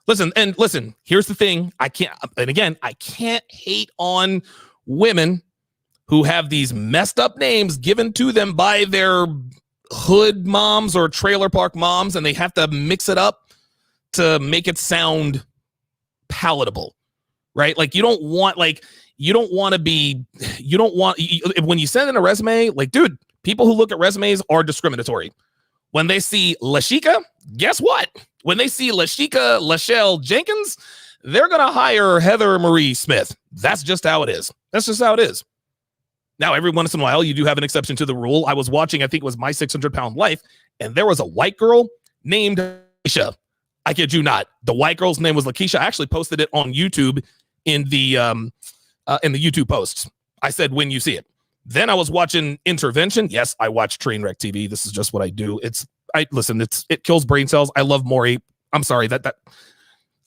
Listen, here's the thing. I can't hate on women who have these messed up names given to them by their hood moms or trailer park moms, and they have to mix it up to make it sound palatable, right? Like when you send in a resume, like, dude, people who look at resumes are discriminatory. When they see Lashika, guess what? When they see Lashika Lachelle Jenkins, they're going to hire Heather Marie Smith. That's just how it is. That's just how it is. Now, every once in a while, you do have an exception to the rule. I was watching, I think it was My 600-Pound Life, and there was a white girl named Lakeisha. I kid you not. The white girl's name was Lakeisha. I actually posted it on YouTube in the YouTube posts. I said, when you see it. Then I was watching Intervention. Yes, I watch Trainwreck TV. This is just what I do. It kills brain cells. I love Maury. I'm sorry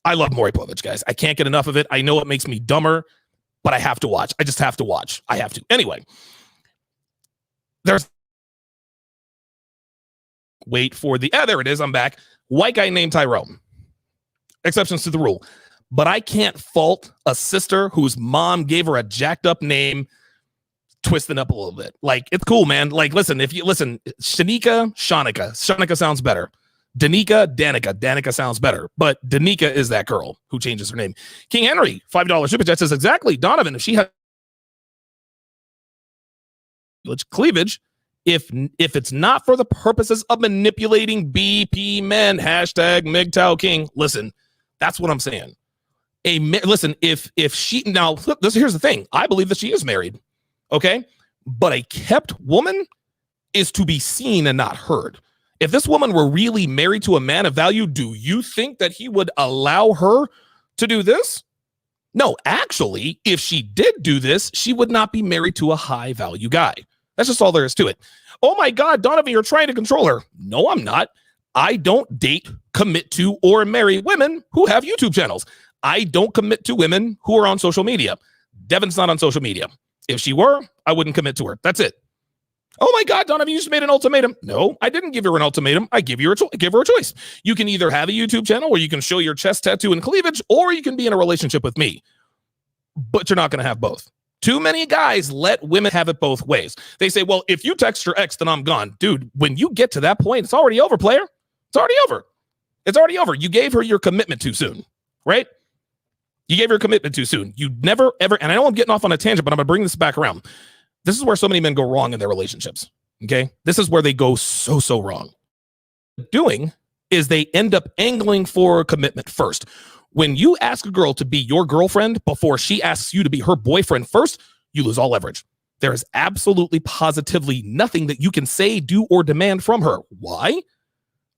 I love Maury Povich, guys. I can't get enough of it. I know it makes me dumber, but I have to watch. I just have to watch. I have to. Anyway, there it is. I'm back. White guy named Tyrone. Exceptions to the rule. But I can't fault a sister whose mom gave her a jacked up name, twisting up a little bit. Like, it's cool, man. Like, Shanika sounds better. Danica sounds better. But Danica is that girl who changes her name. King Henry, $5 super chat says, exactly, Donovan, if she has cleavage, if it's not for the purposes of manipulating BP men, hashtag MGTOW King. Listen, that's what I'm saying. If she, now, look, here's the thing. I believe that she is married. Okay. But a kept woman is to be seen and not heard. If this woman were really married to a man of value, do you think that he would allow her to do this? No, actually, if she did do this, she would not be married to a high value guy. That's just all there is to it. Oh my God, Donovan, you're trying to control her. No, I'm not. I don't date, commit to, or marry women who have YouTube channels. I don't commit to women who are on social media. Devin's not on social media. If she were, I wouldn't commit to her. That's it. Oh my God, Donovan, you just made an ultimatum. No, I didn't give her an ultimatum. I give her a choice. You can either have a YouTube channel where you can show your chest tattoo and cleavage, or you can be in a relationship with me. But you're not going to have both. Too many guys let women have it both ways. They say, well, if you text your ex, then I'm gone. Dude, when you get to that point, it's already over, player. It's already over. It's already over. You gave her your commitment too soon, right? You gave her a commitment too soon. You never, ever, and I know I'm getting off on a tangent, but I'm going to bring this back around. This is where so many men go wrong in their relationships, okay? This is where they go so wrong. Doing is they end up angling for commitment first. When you ask a girl to be your girlfriend before she asks you to be her boyfriend first, you lose all leverage. There is absolutely positively nothing that you can say, do, or demand from her. Why?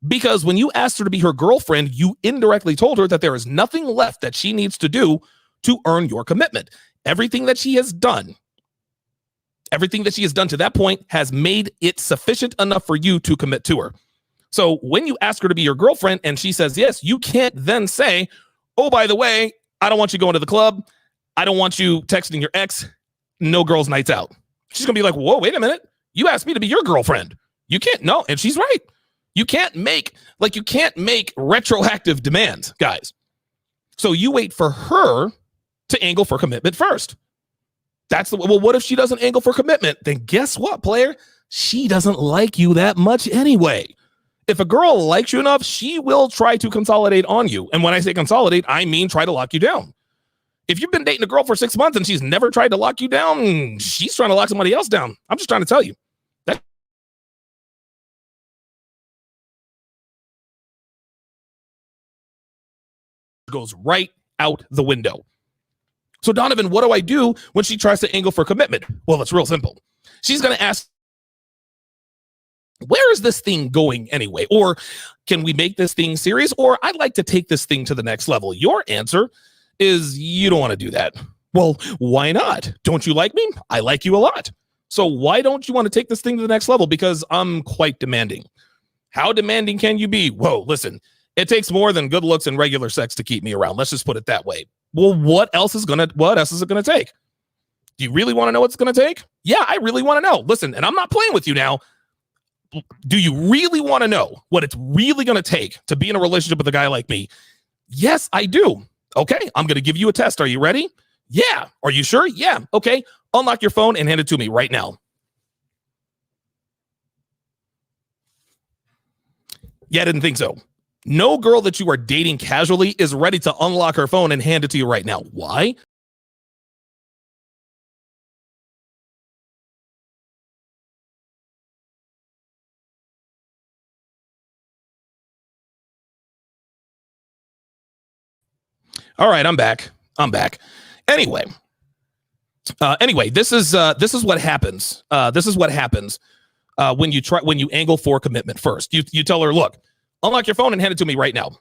Because when you asked her to be her girlfriend, you indirectly told her that there is nothing left that she needs to do to earn your commitment. Everything that she has done to that point has made it sufficient enough for you to commit to her. So when you ask her to be your girlfriend and she says yes, you can't then say, oh, by the way, I don't want you going to the club. I don't want you texting your ex. No girls' nights out. She's going to be like, whoa, wait a minute. You asked me to be your girlfriend. You can't. No. And she's right. You can't make retroactive demands, guys. So you wait for her to angle for commitment first. Well, what if she doesn't angle for commitment? Then guess what, player? She doesn't like you that much anyway. If a girl likes you enough, she will try to consolidate on you. And when I say consolidate, I mean try to lock you down. If you've been dating a girl for 6 months and she's never tried to lock you down, she's trying to lock somebody else down. I'm just trying to tell you. That goes right out the window. So Donovan, what do I do when she tries to angle for commitment? Well, it's real simple. She's going to ask, where is this thing going anyway? Or can we make this thing serious? Or I'd like to take this thing to the next level. Your answer is you don't want to do that. Well, why not? Don't you like me? I like you a lot. So why don't you want to take this thing to the next level? Because I'm quite demanding. How demanding can you be? Whoa, listen, it takes more than good looks and regular sex to keep me around. Let's just put it that way. Well, what else is it gonna take? Do you really want to know what it's gonna take? Yeah, I really want to know. Listen, and I'm not playing with you now. Do you really want to know what it's really gonna take to be in a relationship with a guy like me? Yes, I do. Okay, I'm gonna give you a test. Are you ready? Yeah. Are you sure? Yeah. Okay. Unlock your phone and hand it to me right now. Yeah, I didn't think so. No girl that you are dating casually is ready to unlock her phone and hand it to you right now. Why? All right, I'm back. Anyway, this is what happens. This is what happens when you angle for commitment first. You tell her, look, unlock your phone and hand it to me right now.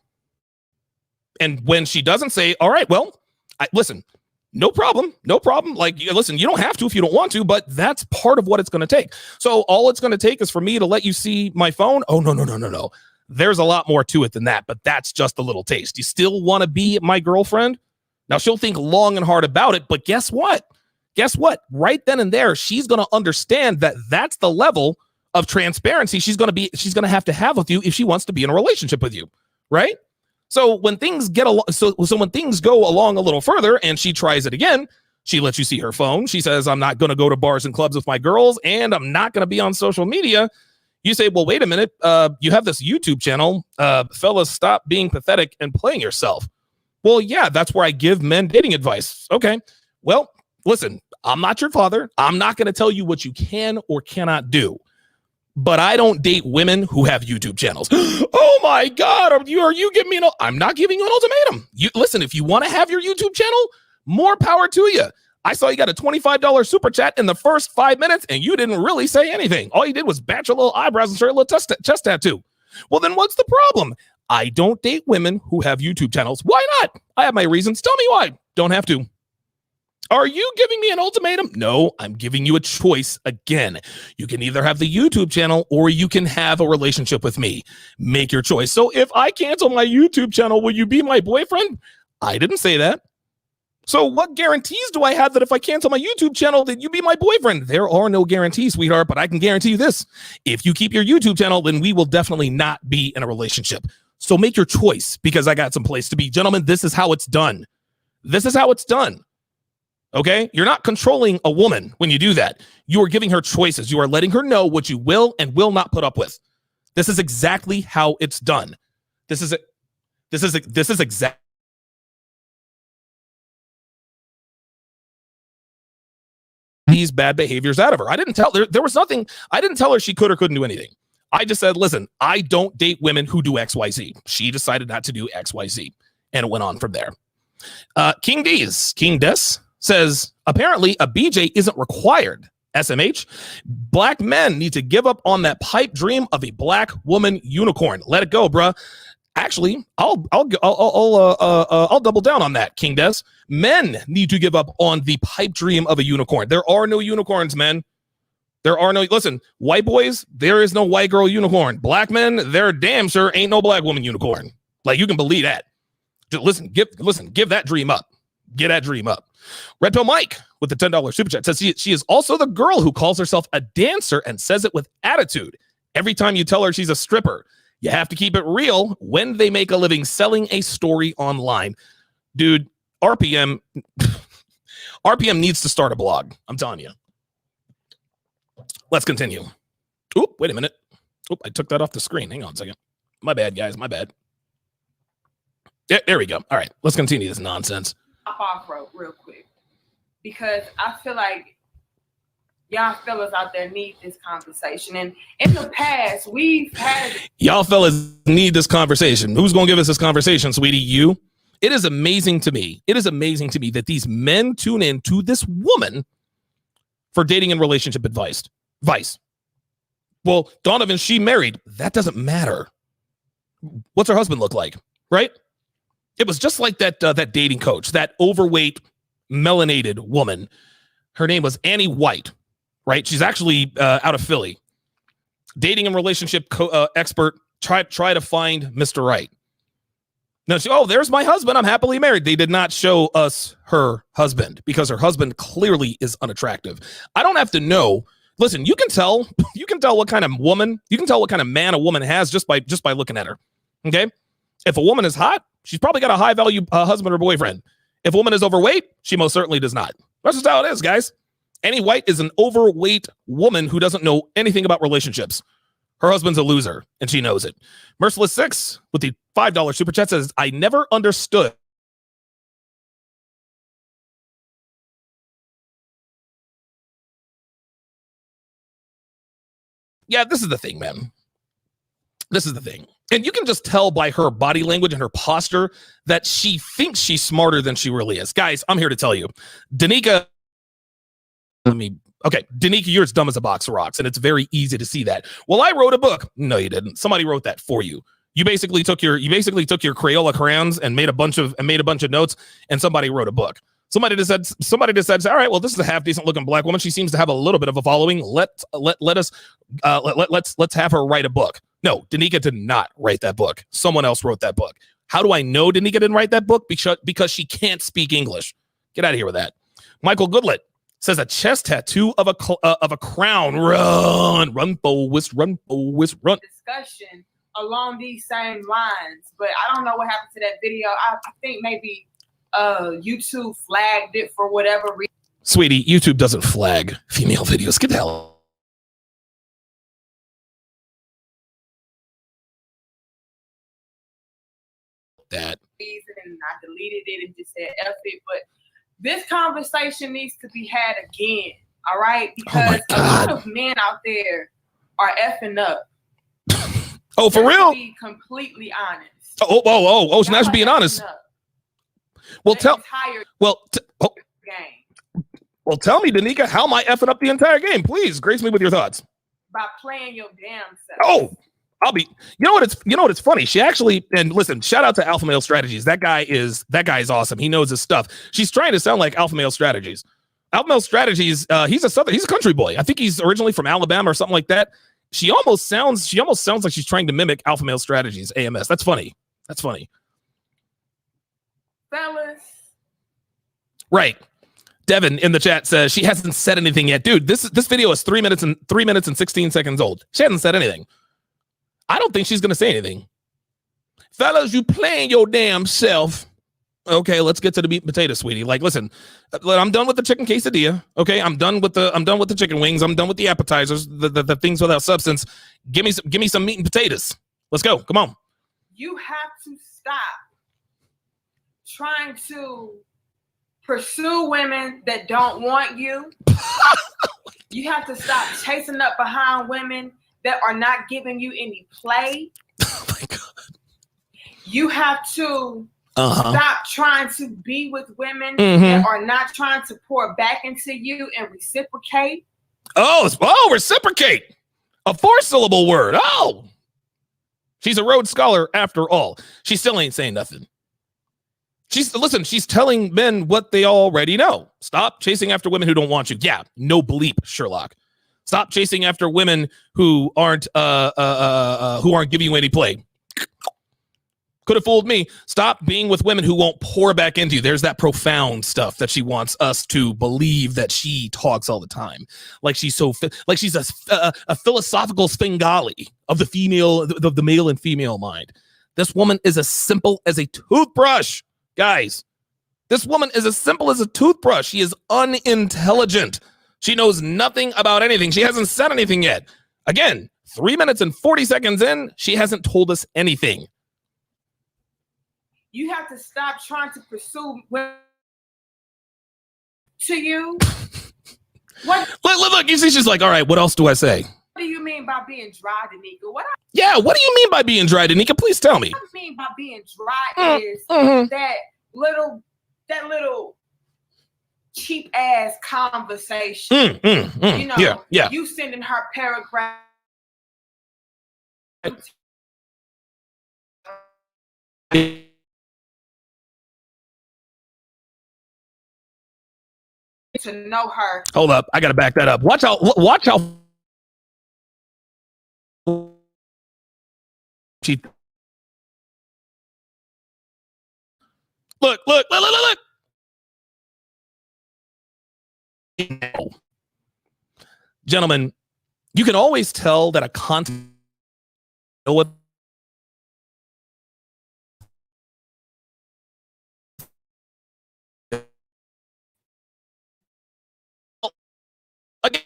And when she doesn't say, all right, well, listen, no problem. Like, listen, you don't have to if you don't want to, but that's part of what it's going to take. So all it's going to take is for me to let you see my phone. Oh, no. There's a lot more to it than that, but that's just a little taste. You still want to be my girlfriend? Now, she'll think long and hard about it, but guess what? Right then and there, she's going to understand that that's the level of transparency she's going to have with you if she wants to be in a relationship with you, right? So when things when things go along a little further and she tries it again, she lets you see her phone. She says, I'm not going to go to bars and clubs with my girls, and I'm not going to be on social media. You say, well, wait a minute. You have this YouTube channel. Fellas, stop being pathetic and playing yourself. Well, yeah, that's where I give men dating advice. Okay. Well, listen, I'm not your father. I'm not going to tell you what you can or cannot do. But I don't date women who have YouTube channels. Oh my God, are you giving me I'm not giving you an ultimatum. Listen, if you want to have your YouTube channel, more power to you. I saw you got a $25 super chat in the first 5 minutes and you didn't really say anything. All you did was bat your little eyebrows and show a little chest tattoo. Well, then what's the problem? I don't date women who have YouTube channels. Why not? I have my reasons. Tell me why. Don't have to. Are you giving me an ultimatum? No, I'm giving you a choice again. You can either have the YouTube channel or you can have a relationship with me. Make your choice. So if I cancel my YouTube channel, will you be my boyfriend? I didn't say that. So what guarantees do I have that if I cancel my YouTube channel, that you be my boyfriend? There are no guarantees, sweetheart, but I can guarantee you this. If you keep your YouTube channel, then we will definitely not be in a relationship. So make your choice because I got some place to be. Gentlemen, this is how it's done. This is how it's done. Okay, you're not controlling a woman when you do that. You are giving her choices. You are letting her know what you will and will not put up with. This is exactly how it's done. This is exactly these bad behaviors out of her. I didn't tell her there was nothing. I didn't tell her she could or couldn't do anything. I just said, listen, I don't date women who do XYZ. She decided not to do XYZ, and it went on from there. King Des says, apparently a BJ isn't required. SMH, black men need to give up on that pipe dream of a black woman unicorn. Let it go, bruh. Actually, I'll double down on that, King Des. Men need to give up on the pipe dream of a unicorn. There are no unicorns, men. There are no, listen, white boys, there is no white girl unicorn. Black men, there damn sure ain't no black woman unicorn. Like, you can believe that. Just give that dream up. Get that dream up. Red Pill Mike with the $10 super chat says she is also the girl who calls herself a dancer and says it with attitude. Every time you tell her she's a stripper, you have to keep it real when they make a living selling a story online. Dude, RPM needs to start a blog. I'm telling you. Let's continue. Oop, wait a minute. Oop, I took that off the screen. Hang on a second. My bad, guys. My bad. Yeah, there we go. All right, let's continue this nonsense.
Off road real quick because I feel like y'all fellas out there need this conversation. And in the past, we've had
y'all fellas need this conversation. Who's gonna give us this conversation, sweetie? You. It is amazing to me. It is amazing to me that these men tune in to this woman for dating and relationship advice. Well, Donovan, she married. That doesn't matter. What's her husband look like, right? It was just like that dating coach, that overweight, melanated woman. Her name was Annie White, right? She's actually out of Philly. dating and relationship expert. Try to find Mr. Right. Now, there's my husband. I'm happily married. They did not show us her husband because her husband clearly is unattractive. I don't have to know. Listen, you can tell. You can tell what kind of woman. You can tell what kind of man a woman has just by looking at her. Okay, if a woman is hot, she's probably got a high value husband or boyfriend. If a woman is overweight, she most certainly does not. That's just how it is, guys. Annie White is an overweight woman who doesn't know anything about relationships. Her husband's a loser, and she knows it. Merciless 6 with the $5 super chat says, I never understood. Yeah, this is the thing, man. This is the thing. And you can just tell by her body language and her posture that she thinks she's smarter than she really is. Guys, I'm here to tell you. Danica, Danica, you're as dumb as a box of rocks, and it's very easy to see that. Well, I wrote a book. No, you didn't. Somebody wrote that for you. You basically took your Crayola crayons and made a bunch of notes, and somebody wrote a book. Somebody just said, all right, well, this is a half decent looking black woman. She seems to have a little bit of a following. Let's have her write a book. No, Danica did not write that book. Someone else wrote that book. How do I know Danica didn't write that book? Because she can't speak English. Get out of here with that. Michael Goodlet says a chest tattoo of a crown. Run, Forrest, run.
Discussion along these same lines, but I don't know what happened to that video. I think maybe YouTube flagged it for whatever reason.
Sweetie, YouTube doesn't flag female videos. Get the hell. That
and I deleted it and just said F it, but this conversation needs to be had again, all right? Because a lot of men out there are effing up.
Oh, for real?
To be completely honest.
So now she's being honest. Well, tell me, Danica, how am I effing up the entire game? Please grace me with your thoughts.
By playing your damn self.
Oh, you know what it's funny. She actually, and listen, shout out to Alpha Male Strategies. That guy is awesome. He knows his stuff. She's trying to sound like Alpha Male Strategies. Alpha Male Strategies, he's a country boy. I think he's originally from Alabama or something like that. She almost sounds like she's trying to mimic Alpha Male Strategies, AMS. That's funny.
Fellas.
Right. Devin in the chat says she hasn't said anything yet. Dude, this video is 3 minutes and 16 seconds old. She hasn't said anything. I don't think she's going to say anything. Fellas, you playing your damn self. Okay, let's get to the meat and potato, sweetie. Like, listen, I'm done with the chicken quesadilla. Okay, I'm done with the chicken wings. I'm done with the appetizers, the things without substance. Give me some meat and potatoes. Let's go. Come on.
You have to stop trying to pursue women that don't want you. You have to stop chasing up behind women that are not giving you any play.
Oh my God.
You have to stop trying to be with women that are not trying to pour back into you and reciprocate.
Oh, reciprocate. A 4-syllable word. Oh. She's a Rhodes Scholar after all. She still ain't saying nothing. She's telling men what they already know. Stop chasing after women who don't want you. Yeah, no bleep, Sherlock. Stop chasing after women who aren't giving you any play. Could have fooled me. Stop being with women who won't pour back into you. There's that profound stuff that she wants us to believe that she talks all the time. Like she's a philosophical Svengali of the male and female mind. This woman is as simple as a toothbrush, guys. This woman is as simple as a toothbrush. She is unintelligent. She knows nothing about anything. She hasn't said anything yet. Again, 3 minutes and 40 seconds in, she hasn't told us anything.
You have to stop trying to pursue women to you. What?
Look, you see, she's like, all right, what else do I say?
What do you mean by being dry, Danica?
What do you mean by being dry, Danica? Please tell me.
What I mean by being dry is that little cheap ass conversation. You know, you sending her paragraph to know her.
Hold up, I gotta back that up. Watch how She look. Gentlemen, you can always tell that a content what again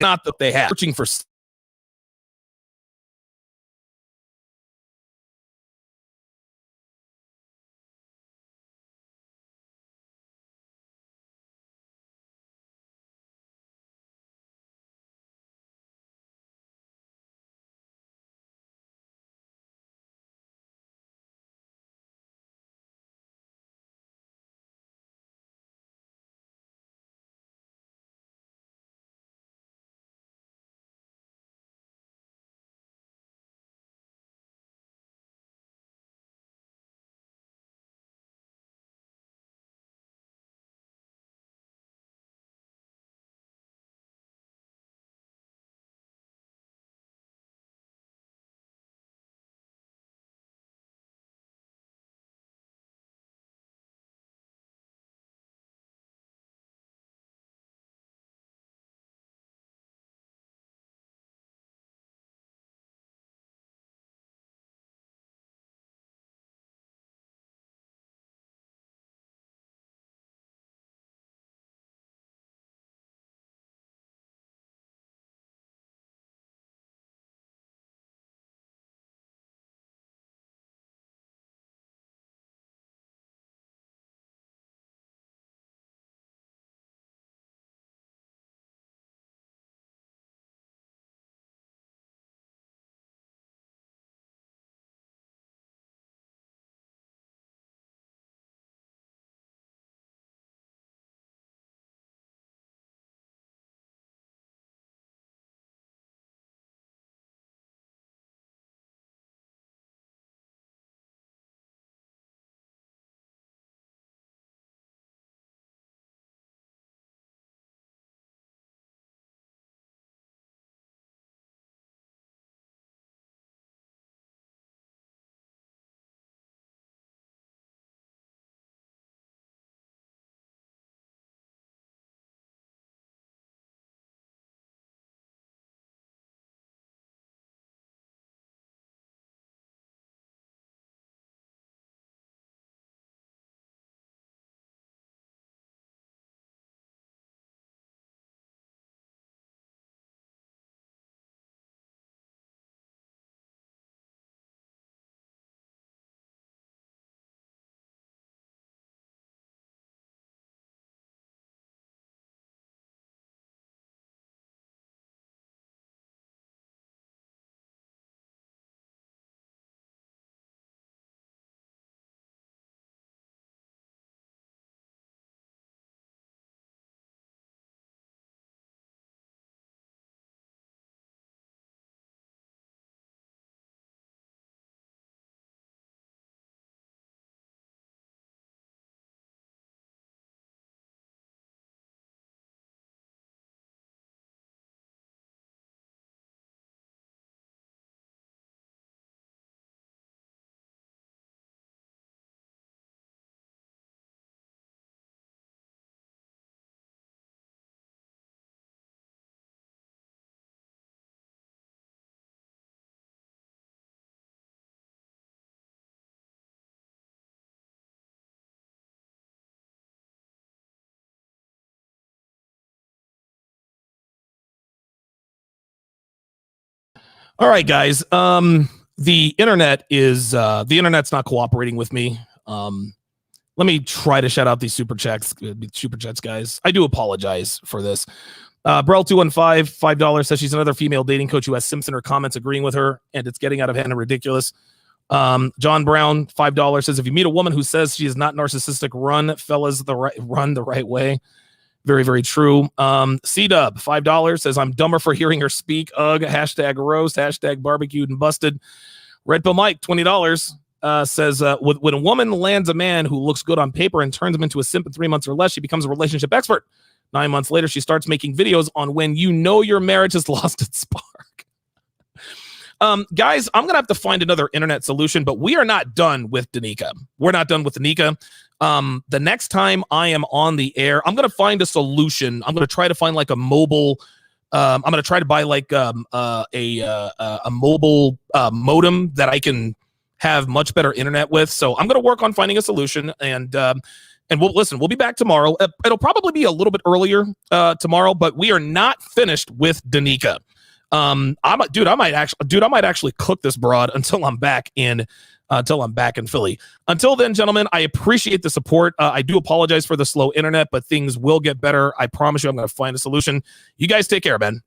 not that they have searching for all right, guys. The internet's not cooperating with me. Let me try to shout out these super chats, guys. I do apologize for this, Brel215, $5 says she's another female dating coach who has simps in her comments agreeing with her, and it's getting out of hand and ridiculous. John Brown, $5 says if you meet a woman who says she is not narcissistic, run, fellas, run the right way. Very, very true. C-Dub, $5 says I'm dumber for hearing her speak. Ugh, hashtag roast, hashtag barbecued and busted. Red Pill Mike, $20. Says when a woman lands a man who looks good on paper and turns him into a simp in 3 months or less, she becomes a relationship expert. 9 months later, she starts making videos on when you know your marriage has lost its spark. Guys, I'm going to have to find another internet solution, but we are not done with Danica. We're not done with Danica. The next time I am on the air, I'm going to find a solution. I'm going to try to find like a mobile. I'm going to try to buy like a mobile modem that I can have much better internet with. So I'm going to work on finding a solution, and we'll be back tomorrow. It'll probably be a little bit earlier tomorrow, but we are not finished with Danica. I might actually cook this broad until I'm back in Philly. Until then, gentlemen, I appreciate the support. I do apologize for the slow internet, but things will get better. I promise you I'm going to find a solution. You guys take care, man.